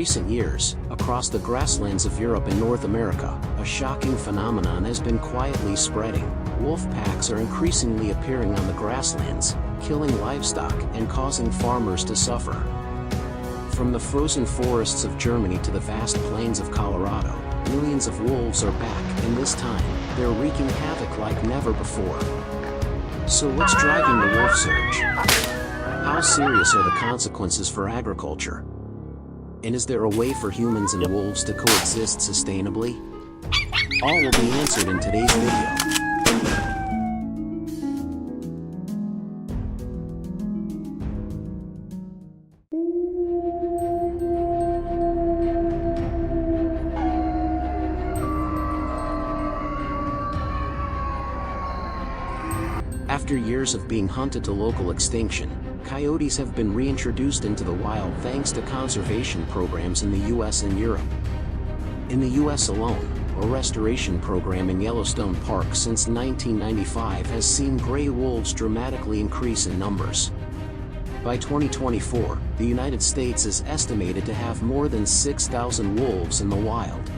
recent years, across the grasslands of Europe and North America, a shocking phenomenon has been quietly spreading. Wolf packs are increasingly appearing on the grasslands, killing livestock and causing farmers to suffer. From the frozen forests of Germany to the vast plains of Colorado, millions of wolves are back, and this time, they're wreaking havoc like never before. So what's driving the wolf surge? How serious are the consequences for agriculture? And is there a way for humans and wolves to coexist sustainably? All will be answered in today's video. After years of being hunted to local extinction, coyotes have been reintroduced into the wild thanks to conservation programs in the US and Europe. In the US alone, a restoration program in Yellowstone Park since 1995 has seen gray wolves dramatically increase in numbers. By 2024, the United States is estimated to have more than 6,000 wolves in the wild.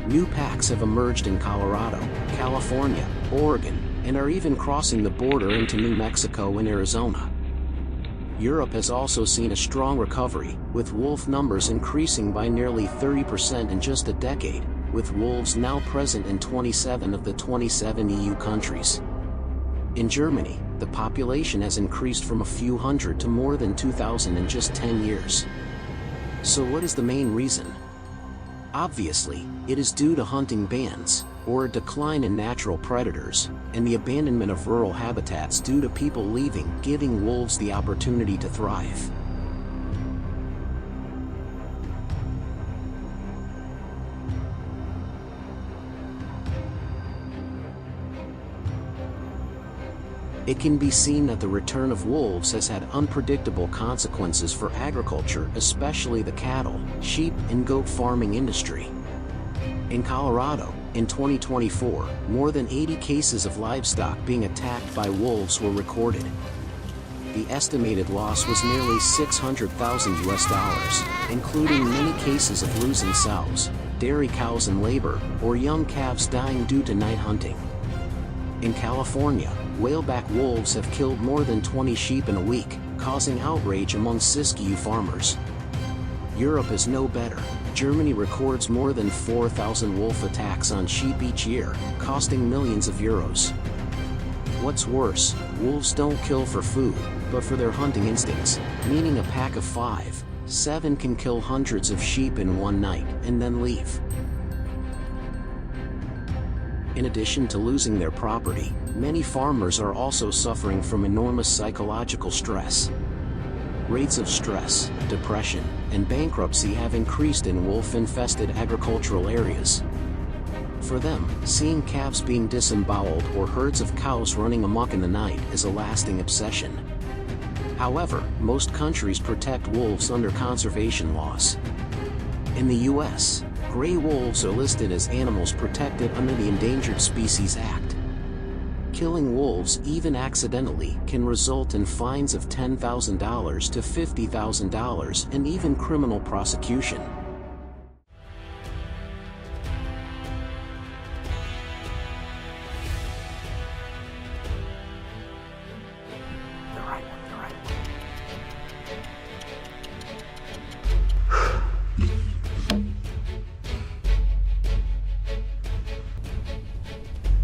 New packs have emerged in Colorado, California, Oregon, and are even crossing the border into New Mexico and Arizona. Europe has also seen a strong recovery, with wolf numbers increasing by nearly 30% in just a decade, with wolves now present in 27 of the 27 EU countries. In Germany, the population has increased from a few hundred to more than 2,000 in just 10 years. So what is the main reason? Obviously, it is due to hunting bans, or a decline in natural predators, and the abandonment of rural habitats due to people leaving, giving wolves the opportunity to thrive. It can be seen that the return of wolves has had unpredictable consequences for agriculture, especially the cattle, sheep, and goat farming industry. In Colorado, in 2024, more than 80 cases of livestock being attacked by wolves were recorded. The estimated loss was nearly $600,000 US, including many cases of losing sows, dairy cows in labor, or young calves dying due to night hunting. In California, whaleback wolves have killed more than 20 sheep in a week, causing outrage among Siskiyou farmers. Europe is no better. Germany records more than 4,000 wolf attacks on sheep each year, costing millions of euros. What's worse, wolves don't kill for food, but for their hunting instincts, meaning a pack of 5, 7 can kill hundreds of sheep in one night, and then leave. In addition to losing their property, many farmers are also suffering from enormous psychological stress. Rates of stress, depression, and bankruptcy have increased in wolf-infested agricultural areas. For them, seeing calves being disemboweled or herds of cows running amok in the night is a lasting obsession. However, most countries protect wolves under conservation laws. In the US, gray wolves are listed as animals protected under the Endangered Species Act. Killing wolves, even accidentally, can result in fines of $10,000 to $50,000 and even criminal prosecution.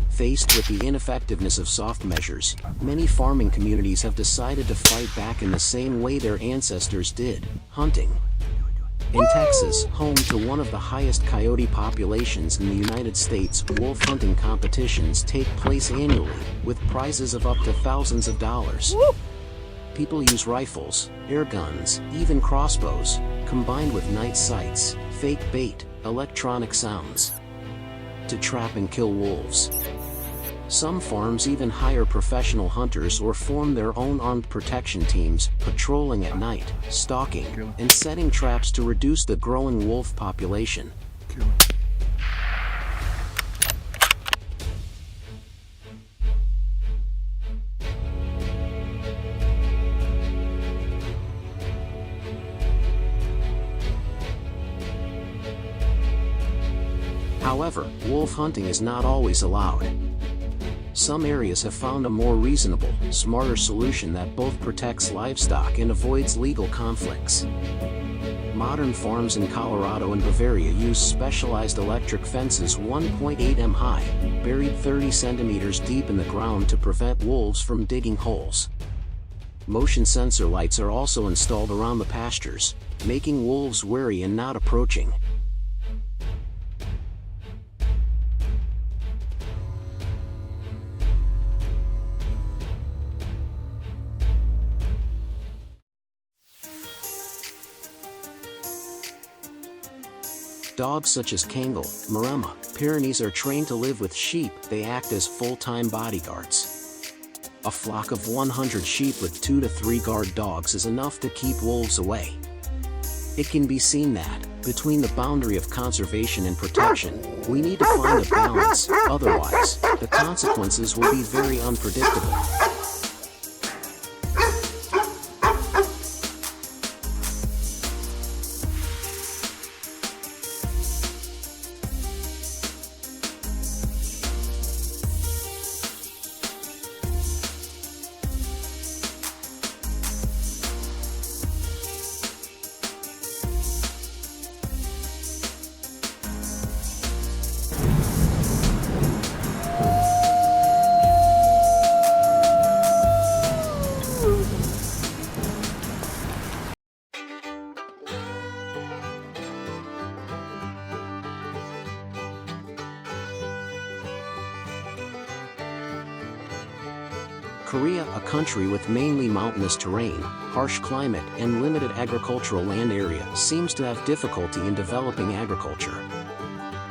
Faced with the ineffectiveness of soft measures, many farming communities have decided to fight back in the same way their ancestors did, hunting. In Texas, home to one of the highest coyote populations in the United States, wolf hunting competitions take place annually, with prizes of up to thousands of dollars. People use rifles, air guns, even crossbows, combined with night sights, fake bait, electronic sounds, to trap and kill wolves. Some farms even hire professional hunters or form their own armed protection teams, patrolling at night, stalking, and setting traps to reduce the growing wolf population. However, wolf hunting is not always allowed. Some areas have found a more reasonable, smarter solution that both protects livestock and avoids legal conflicts. Modern farms in Colorado and Bavaria use specialized electric fences 1.8 m high, buried 30 centimeters deep in the ground to prevent wolves from digging holes. Motion sensor lights are also installed around the pastures, making wolves wary and not approaching. Dogs such as Kangal, Maremma, Pyrenees are trained to live with sheep. They act as full-time bodyguards. A flock of 100 sheep with 2 to 3 guard dogs is enough to keep wolves away. It can be seen that, between the boundary of conservation and protection, we need to find a balance, otherwise, the consequences will be very unpredictable. Korea, a country with mainly mountainous terrain, harsh climate, and limited agricultural land area, seems to have difficulty in developing agriculture.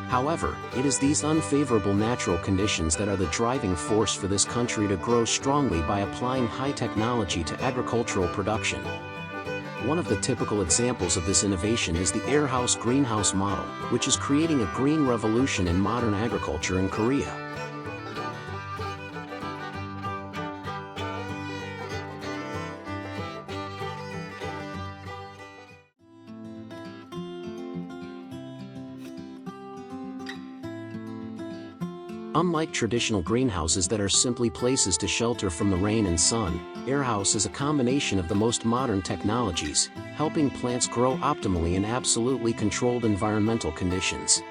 However, it is these unfavorable natural conditions that are the driving force for this country to grow strongly by applying high technology to agricultural production. One of the typical examples of this innovation is the Airhouse Greenhouse model, which is creating a green revolution in modern agriculture in Korea. Unlike traditional greenhouses that are simply places to shelter from the rain and sun, Airhouse is a combination of the most modern technologies, helping plants grow optimally in absolutely controlled environmental conditions.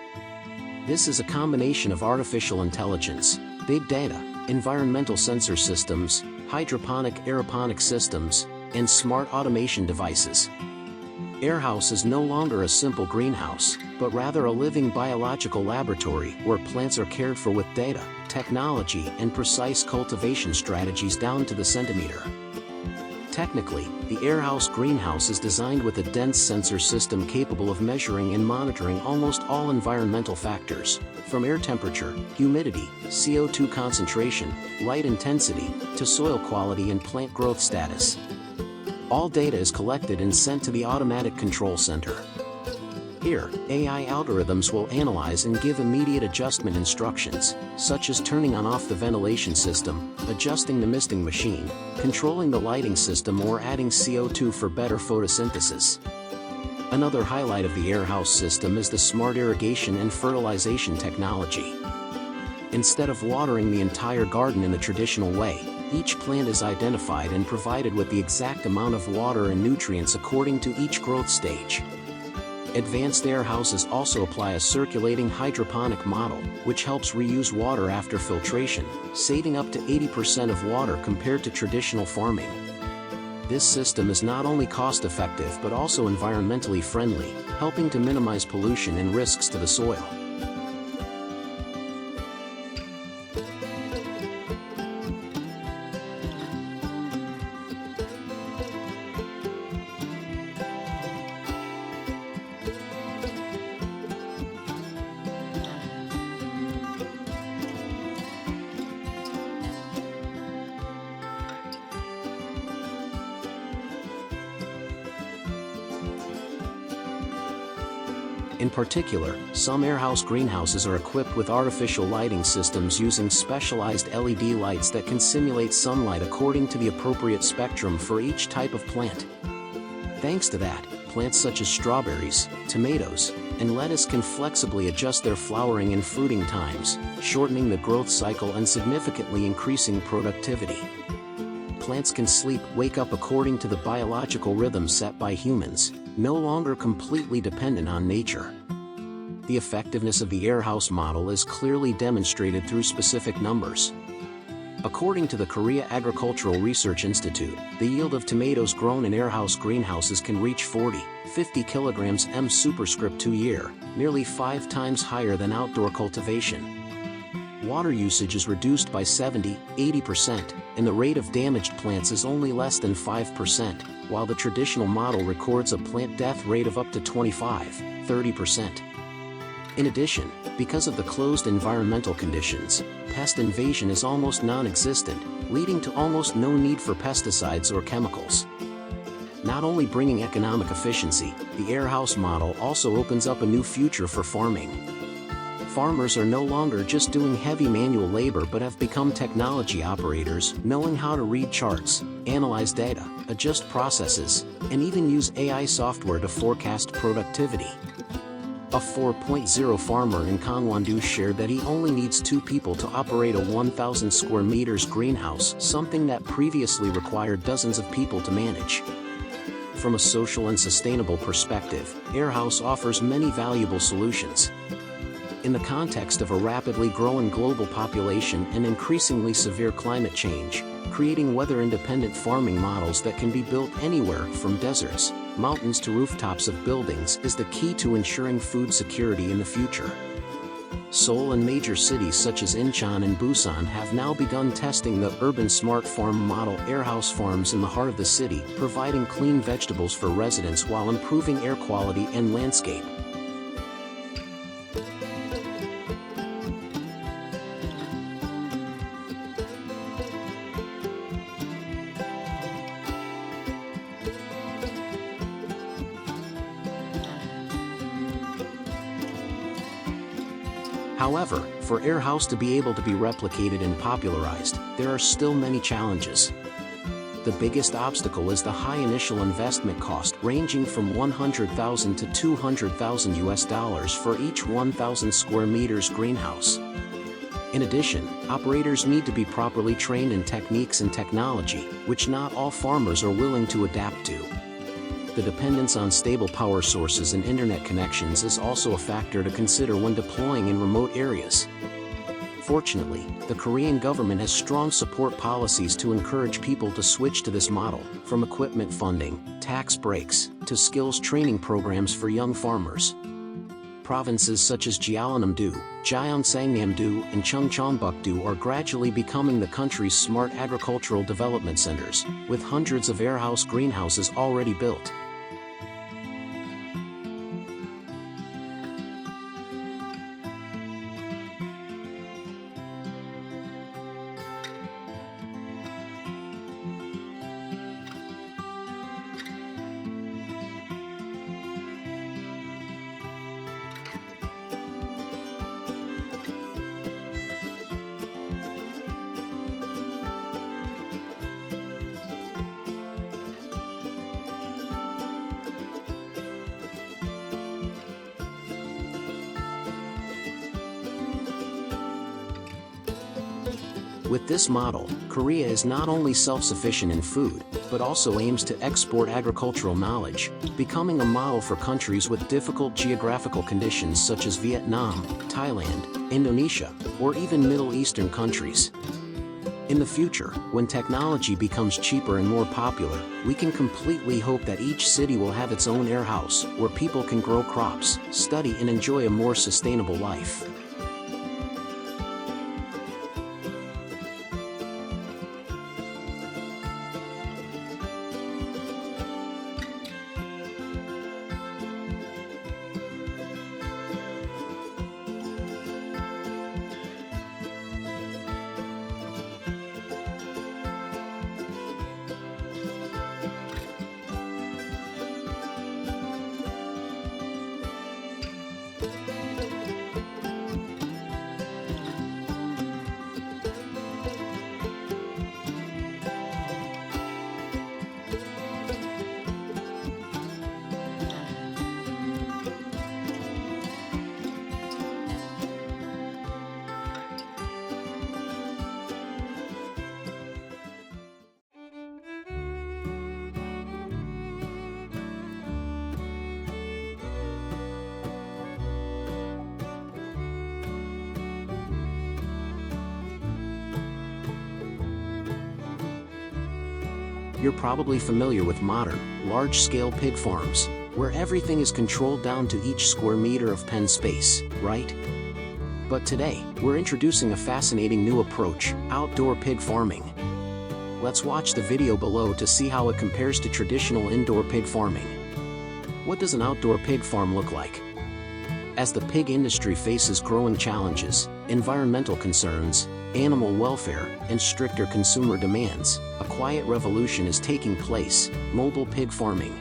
This is a combination of artificial intelligence, big data, environmental sensor systems, hydroponic aeroponic systems, and smart automation devices. Airhouse is no longer a simple greenhouse, but rather a living biological laboratory where plants are cared for with data, technology, and precise cultivation strategies down to the centimeter. Technically, the Airhouse Greenhouse is designed with a dense sensor system capable of measuring and monitoring almost all environmental factors, from air temperature, humidity, CO2 concentration, light intensity, to soil quality and plant growth status. All data is collected and sent to the automatic control center. Here, AI algorithms will analyze and give immediate adjustment instructions, such as turning on off the ventilation system, adjusting the misting machine, controlling the lighting system, or adding CO2 for better photosynthesis. Another highlight of the Airhouse system is the smart irrigation and fertilization technology. Instead of watering the entire garden in the traditional way, each plant is identified and provided with the exact amount of water and nutrients according to each growth stage. Advanced Airhouses also apply a circulating hydroponic model, which helps reuse water after filtration, saving up to 80% of water compared to traditional farming. This system is not only cost-effective but also environmentally friendly, helping to minimize pollution and risks to the soil. In particular, some Airhouse greenhouses are equipped with artificial lighting systems using specialized LED lights that can simulate sunlight according to the appropriate spectrum for each type of plant. Thanks to that, plants such as strawberries, tomatoes, and lettuce can flexibly adjust their flowering and fruiting times, shortening the growth cycle and significantly increasing productivity. Plants can sleep, wake up according to the biological rhythm set by humans, no longer completely dependent on nature. The effectiveness of the Airhouse model is clearly demonstrated through specific numbers. According to the Korea Agricultural Research Institute, the yield of tomatoes grown in Airhouse greenhouses can reach 40-50 kilograms m superscript 2 year, nearly 5 times higher than outdoor cultivation. Water usage is reduced by 70-80%, and the rate of damaged plants is only less than 5%, while the traditional model records a plant death rate of up to 25-30%. In addition, because of the closed environmental conditions, pest invasion is almost non-existent, leading to almost no need for pesticides or chemicals. Not only bringing economic efficiency, the Airhouse model also opens up a new future for farming. Farmers are no longer just doing heavy manual labor but have become technology operators, knowing how to read charts, analyze data, adjust processes, and even use AI software to forecast productivity. A 4.0 farmer in Gangwon-do shared that he only needs 2 people to operate a 1,000 square meters greenhouse, something that previously required dozens of people to manage. From a social and sustainable perspective, Airhouse offers many valuable solutions. In the context of a rapidly growing global population and increasingly severe climate change, creating weather-independent farming models that can be built anywhere from deserts, mountains to rooftops of buildings is the key to ensuring food security in the future. Seoul and major cities such as Incheon and Busan have now begun testing the urban smart farm model Airhouse farms in the heart of the city, providing clean vegetables for residents while improving air quality and landscape. However, for Airhouse to be able to be replicated and popularized, there are still many challenges. The biggest obstacle is the high initial investment cost, ranging from $100,000 to $200,000 for each 1,000 square meters greenhouse. In addition, operators need to be properly trained in techniques and technology, which not all farmers are willing to adapt to. The dependence on stable power sources and internet connections is also a factor to consider when deploying in remote areas. Fortunately, the Korean government has strong support policies to encourage people to switch to this model, from equipment funding, tax breaks, to skills training programs for young farmers. Provinces such as Jeollanam-do, Gyeongsangnam-do, and Chungcheongbuk-do are gradually becoming the country's smart agricultural development centers, with hundreds of Airhouse greenhouses already built. With this model, Korea is not only self-sufficient in food, but also aims to export agricultural knowledge, becoming a model for countries with difficult geographical conditions such as Vietnam, Thailand, Indonesia, or even Middle Eastern countries. In the future, when technology becomes cheaper and more popular, we can completely hope that each city will have its own Airhouse, where people can grow crops, study and enjoy a more sustainable life. You're probably familiar with modern, large-scale pig farms, where everything is controlled down to each square meter of pen space, right? But today, we're introducing a fascinating new approach, outdoor pig farming. Let's watch the video below to see how it compares to traditional indoor pig farming. What does an outdoor pig farm look like? As the pig industry faces growing challenges, environmental concerns, animal welfare, and stricter consumer demands, a quiet revolution is taking place: mobile pig farming.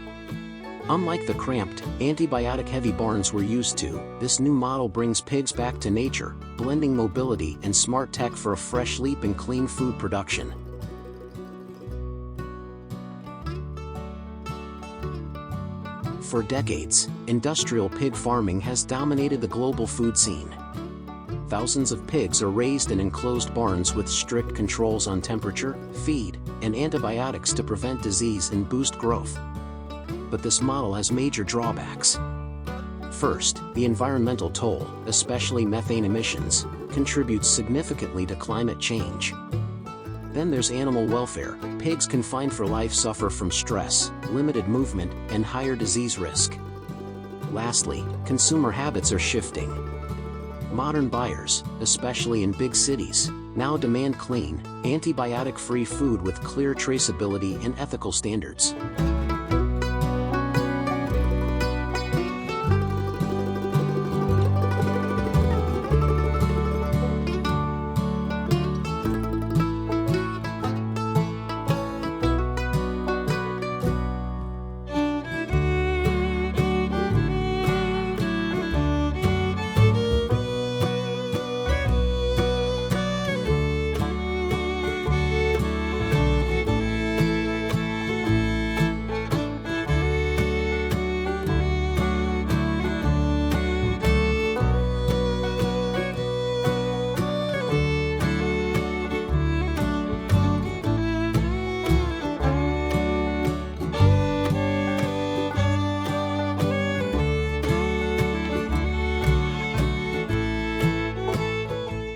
Unlike the cramped, antibiotic-heavy barns we're used to, this new model brings pigs back to nature, blending mobility and smart tech for a fresh leap in clean food production. For decades, industrial pig farming has dominated the global food scene. Thousands of pigs are raised in enclosed barns with strict controls on temperature, feed, and antibiotics to prevent disease and boost growth. But this model has major drawbacks. First, the environmental toll, especially methane emissions, contributes significantly to climate change. Then there's animal welfare. Pigs confined for life suffer from stress, limited movement, and higher disease risk. Lastly, consumer habits are shifting. Modern buyers, especially in big cities, now demand clean, antibiotic-free food with clear traceability and ethical standards.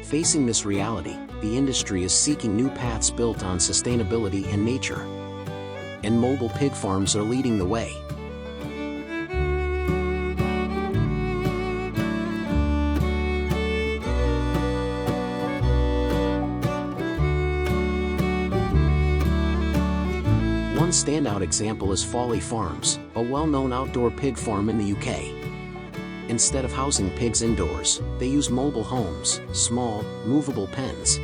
Facing this reality, the industry is seeking new paths built on sustainability and nature. And mobile pig farms are leading the way. One standout example is Folly Farms, a well-known outdoor pig farm in the UK. Instead of housing pigs indoors, they use mobile homes, small, movable pens.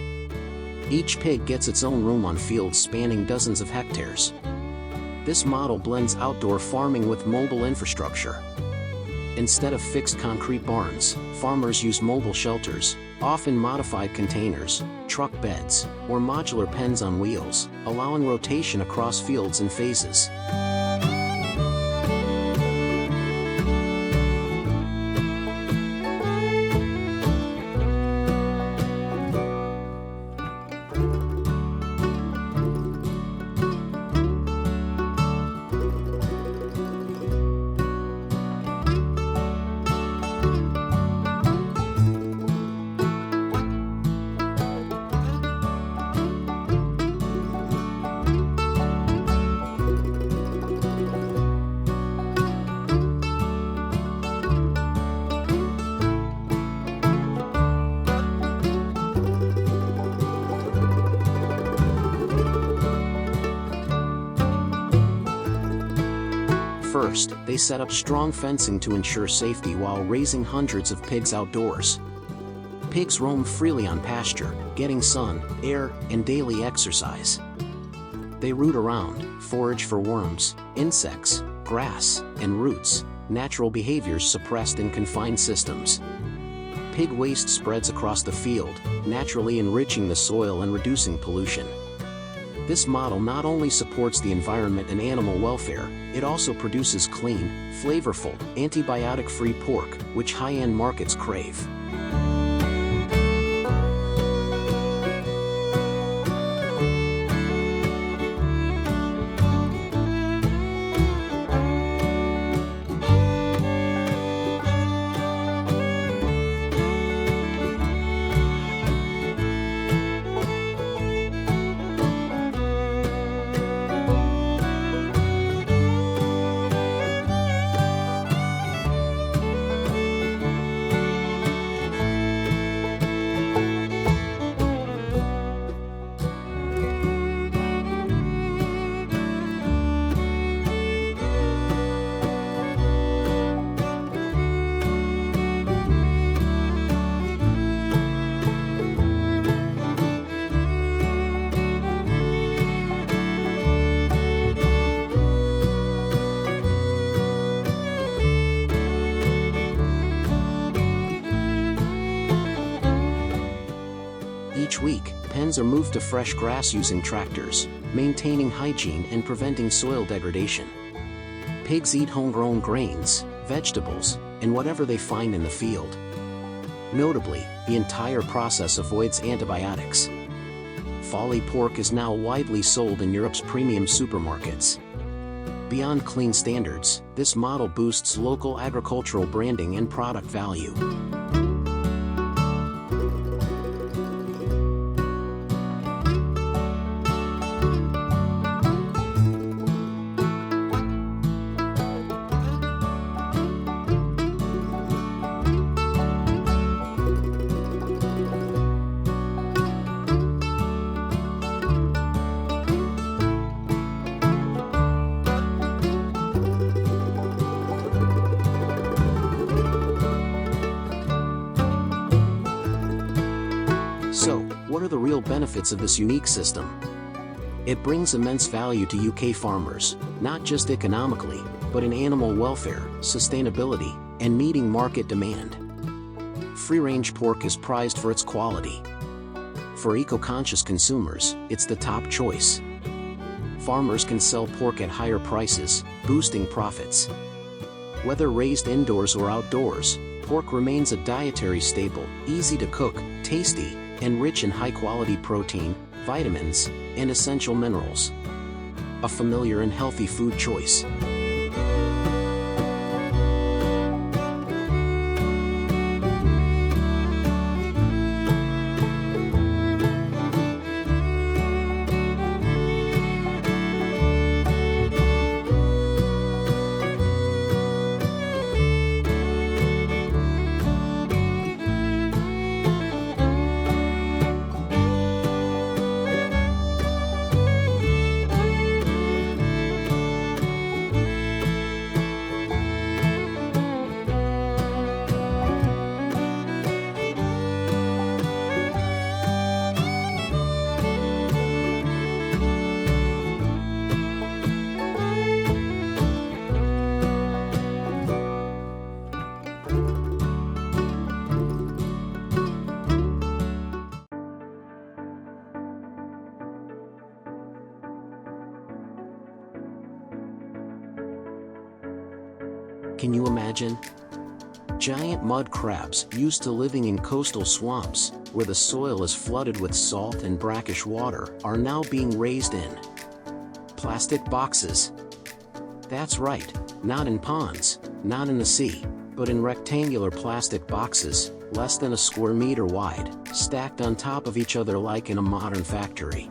Each pig gets its own room on fields spanning dozens of hectares. This model blends outdoor farming with mobile infrastructure. Instead of fixed concrete barns, farmers use mobile shelters, often modified containers, truck beds, or modular pens on wheels, allowing rotation across fields and phases. First, they set up strong fencing to ensure safety while raising hundreds of pigs outdoors. Pigs roam freely on pasture, getting sun, air, and daily exercise. They root around, forage for worms, insects, grass, and roots, natural behaviors suppressed in confined systems. Pig waste spreads across the field, naturally enriching the soil and reducing pollution. This model not only supports the environment and animal welfare, it also produces clean, flavorful, antibiotic-free pork, which high-end markets crave. Each week, pens are moved to fresh grass using tractors, maintaining hygiene and preventing soil degradation. Pigs eat homegrown grains, vegetables, and whatever they find in the field. Notably, the entire process avoids antibiotics. Folly pork is now widely sold in Europe's premium supermarkets. Beyond clean standards, this model boosts local agricultural branding and product value. So, what are the real benefits of this unique system? It brings immense value to UK farmers, not just economically, but in animal welfare, sustainability, and meeting market demand. Free-range pork is prized for its quality. For eco-conscious consumers, it's the top choice. Farmers can sell pork at higher prices, boosting profits. Whether raised indoors or outdoors, pork remains a dietary staple, easy to cook, tasty, and rich in high-quality protein, vitamins, and essential minerals. A familiar and healthy food choice. Can you imagine? Giant mud crabs, used to living in coastal swamps, where the soil is flooded with salt and brackish water, are now being raised in plastic boxes. That's right, not in ponds, not in the sea, but in rectangular plastic boxes, less than a square meter wide, stacked on top of each other like in a modern factory.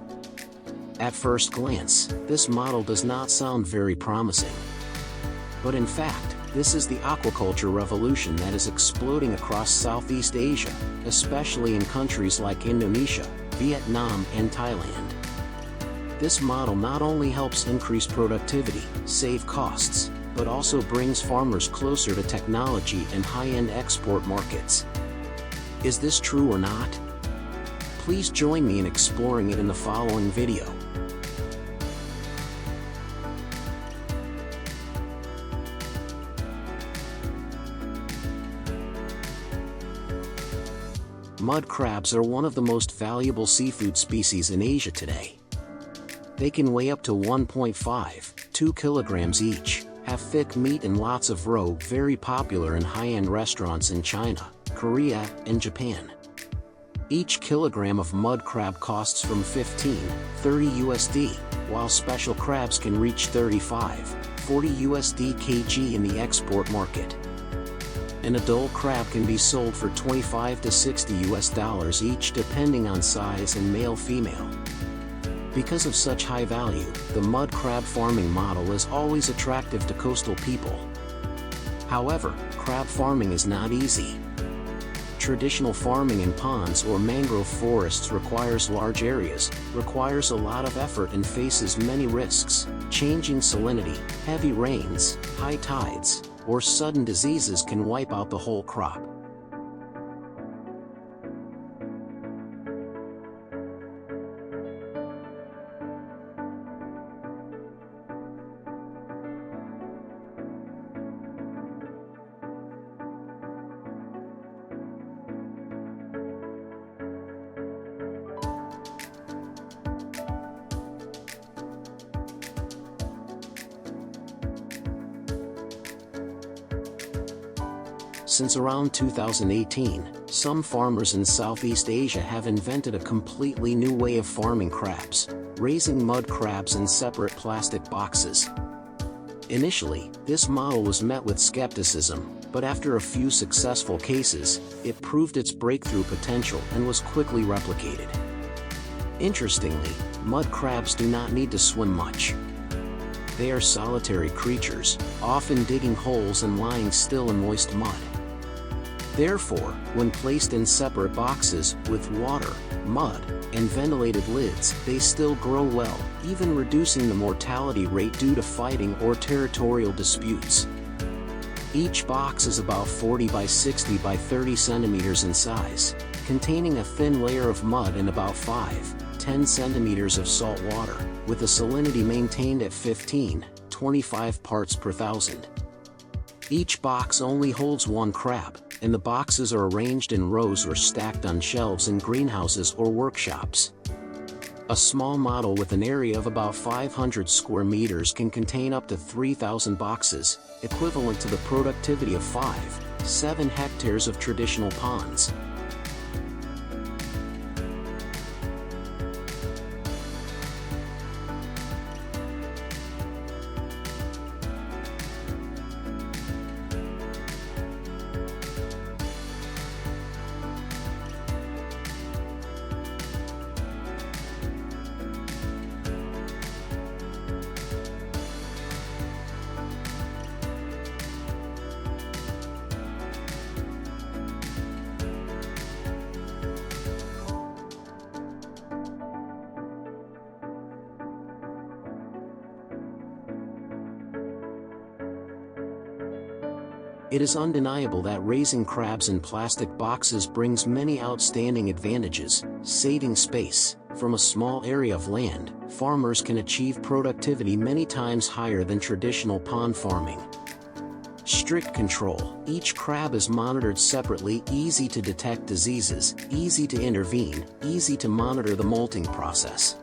At first glance, this model does not sound very promising. But in fact, this is the aquaculture revolution that is exploding across Southeast Asia, especially in countries like Indonesia, Vietnam, and Thailand. This model not only helps increase productivity, save costs, but also brings farmers closer to technology and high-end export markets. Is this true or not? Please join me in exploring it in the following video. Mud crabs are one of the most valuable seafood species in Asia today. They can weigh up to 1.5–2 kilograms each, have thick meat and lots of roe, very popular in high-end restaurants in China, Korea, and Japan. Each kilogram of mud crab costs from $15–30 USD, while special crabs can reach $35–40 USD kg in the export market. An adult crab can be sold for $25–60 US each depending on size and male-female. Because of such high value, the mud crab farming model is always attractive to coastal people. However, crab farming is not easy. Traditional farming in ponds or mangrove forests requires large areas, requires a lot of effort and faces many risks: changing salinity, heavy rains, high tides, or sudden diseases can wipe out the whole crop. Since around 2018, some farmers in Southeast Asia have invented a completely new way of farming crabs, raising mud crabs in separate plastic boxes. Initially, this model was met with skepticism, but after a few successful cases, it proved its breakthrough potential and was quickly replicated. Interestingly, mud crabs do not need to swim much. They are solitary creatures, often digging holes and lying still in moist mud. Therefore, when placed in separate boxes, with water, mud, and ventilated lids, they still grow well, even reducing the mortality rate due to fighting or territorial disputes. Each box is about 40 by 60 by 30 centimeters in size, containing a thin layer of mud and about 5–10 centimeters of salt water, with a salinity maintained at 15–25 parts per thousand. Each box only holds one crab, and the boxes are arranged in rows or stacked on shelves in greenhouses or workshops. A small model with an area of about 500 square meters can contain up to 3,000 boxes, equivalent to the productivity of 5–7 hectares of traditional ponds. It is undeniable that raising crabs in plastic boxes brings many outstanding advantages. Saving space. From a small area of land, farmers can achieve productivity many times higher than traditional pond farming. Strict control. Each crab is monitored separately, easy to detect diseases, easy to intervene, easy to monitor the molting process.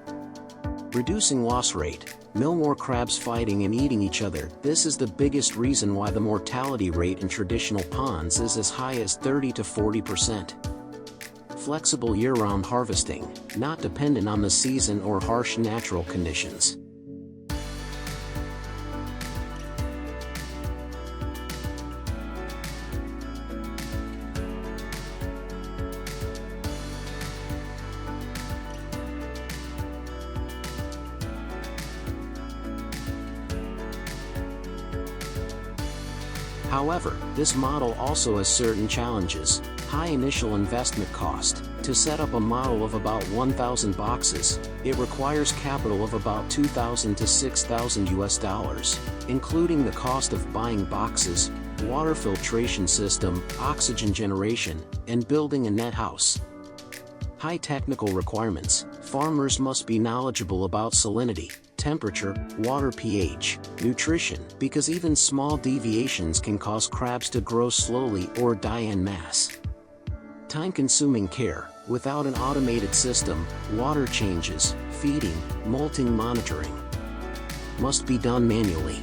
Reducing loss rate. No more crabs fighting and eating each other. This is the biggest reason why the mortality rate in traditional ponds is as high as 30–40%. Flexible year-round harvesting, not dependent on the season or harsh natural conditions. However, this model also has certain challenges. High initial investment cost. To set up a model of about 1,000 boxes, it requires capital of about $2,000 to $6,000, including the cost of buying boxes, water filtration system, oxygen generation, and building a net house. High technical requirements. Farmers must be knowledgeable about salinity, temperature, water pH, nutrition, because even small deviations can cause crabs to grow slowly or die en masse. Time-consuming care. Without an automated system, water changes, feeding, molting monitoring must be done manually.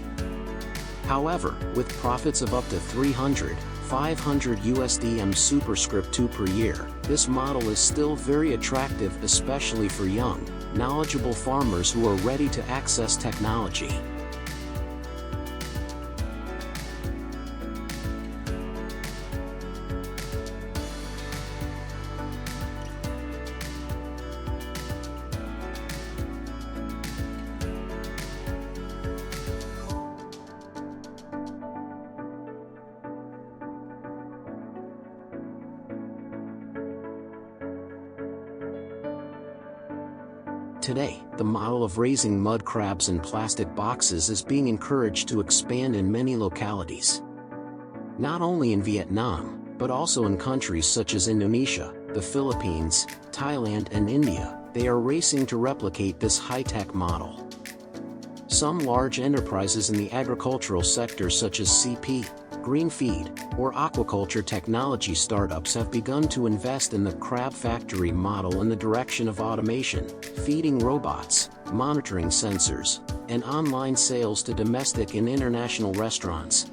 However, with profits of up to 300–500 USD superscript 2 per year, this model is still very attractive, especially for young, knowledgeable farmers who are ready to access technology. Today, the model of raising mud crabs in plastic boxes is being encouraged to expand in many localities. Not only in Vietnam, but also in countries such as Indonesia, the Philippines, Thailand, and India. They are racing to replicate this high-tech model. Some large enterprises in the agricultural sector such as CP, green feed, or aquaculture technology startups have begun to invest in the crab factory model in the direction of automation, feeding robots, monitoring sensors, and online sales to domestic and international restaurants.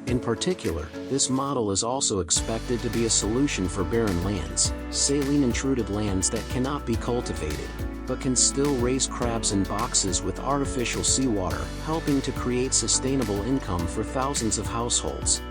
In particular, this model is also expected to be a solution for barren lands, saline-intruded lands that cannot be cultivated, but can still raise crabs in boxes with artificial seawater, helping to create sustainable income for thousands of households.